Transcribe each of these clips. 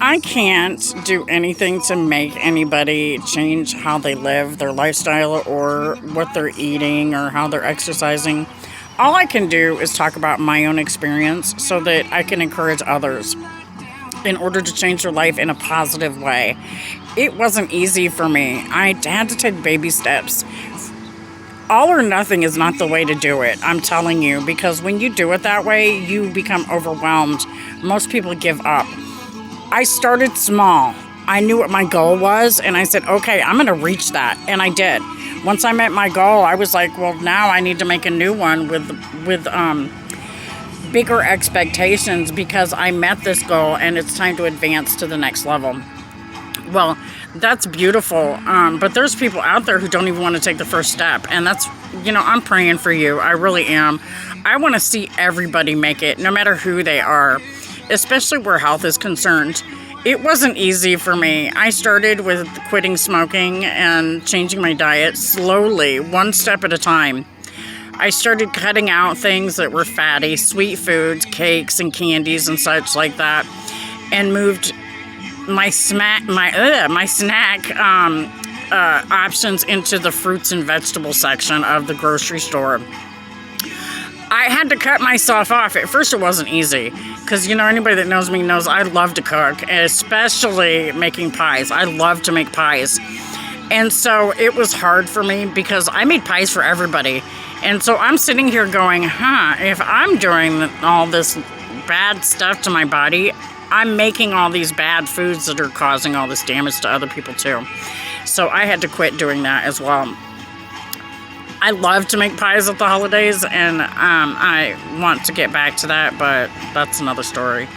I can't do anything to make anybody change how they live, their lifestyle, or what they're eating, or how they're exercising. All I can do is talk about my own experience so that I can encourage others in order to change their life in a positive way. It wasn't easy for me. I had to take baby steps. All or nothing is not the way to do it, I'm telling you, because when you do it that way, you become overwhelmed. Most people give up. I started small. I knew what my goal was, and I said, okay, I'm going to reach that, and I did. Once I met my goal, I was like, well, now I need to make a new one with bigger expectations, because I met this goal, and it's time to advance to the next level. Well, that's beautiful, but there's people out there who don't even want to take the first step, and that's, I'm praying for you. I really am. I want to see everybody make it, no matter who they are, especially where health is concerned. It wasn't easy for me. I started with quitting smoking and changing my diet slowly, one step at a time. I started cutting out things that were fatty, sweet foods, cakes and candies and such like that, and moved my snack options into the fruits and vegetable section of the grocery store. I had to cut myself off. At first, it wasn't easy because, anybody that knows me knows I love to cook, especially making pies. I love to make pies. And so it was hard for me because I made pies for everybody. And so I'm sitting here going, if I'm doing all this bad stuff to my body, I'm making all these bad foods that are causing all this damage to other people too. So I had to quit doing that as well. I love to make pies at the holidays, and I want to get back to that, but that's another story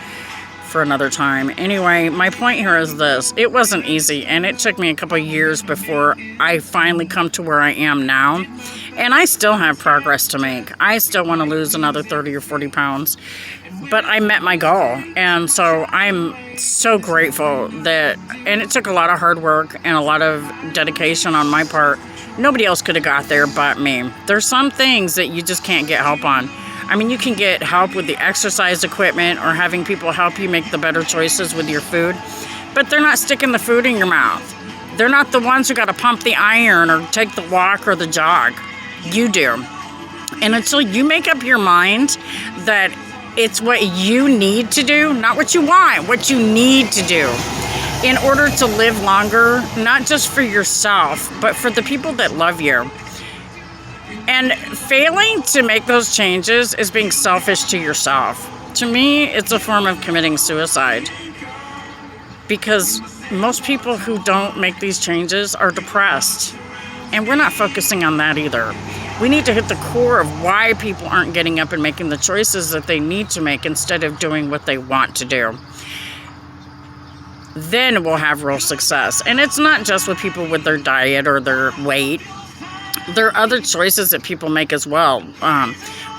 for another time. Anyway, my point here is this. It wasn't easy, and it took me a couple of years before I finally come to where I am now. And I still have progress to make. I still want to lose another 30 or 40 pounds. But I met my goal. And so I'm so grateful that, and it took a lot of hard work and a lot of dedication on my part. Nobody else could have got there but me. There's some things that you just can't get help on. I mean, you can get help with the exercise equipment or having people help you make the better choices with your food, but they're not sticking the food in your mouth. They're not the ones who got to pump the iron or take the walk or the jog. You do. And until you make up your mind that it's what you need to do, not what you want, what you need to do in order to live longer, not just for yourself, but for the people that love you. And failing to make those changes is being selfish to yourself. To me, it's a form of committing suicide. Because most people who don't make these changes are depressed. And we're not focusing on that either. We need to hit the core of why people aren't getting up and making the choices that they need to make instead of doing what they want to do. Then we'll have real success. And it's not just with people with their diet or their weight. There are other choices that people make as well.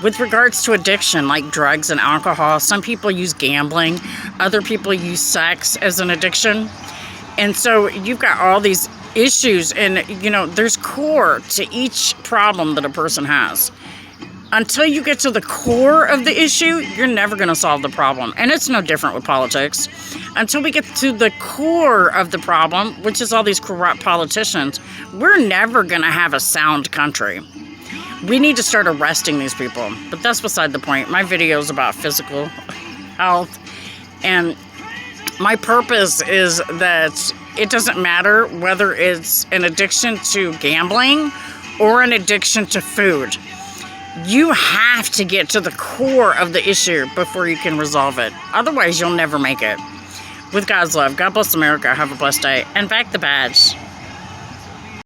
With regards to addiction, like drugs and alcohol, some people use gambling. Other people use sex as an addiction. And so you've got all these issues, and there's core to each problem that a person has. Until you get to the core of the issue, you're never going to solve the problem. And it's no different with politics. Until we get to the core of the problem, which is all these corrupt politicians, we're never going to have a sound country. We need to start arresting these people. But that's beside the point. My video is about physical health, and my purpose is that it doesn't matter whether it's an addiction to gambling or an addiction to food. You have to get to the core of the issue before you can resolve it. Otherwise, you'll never make it. With God's love, God bless America. Have a blessed day. And back the badge.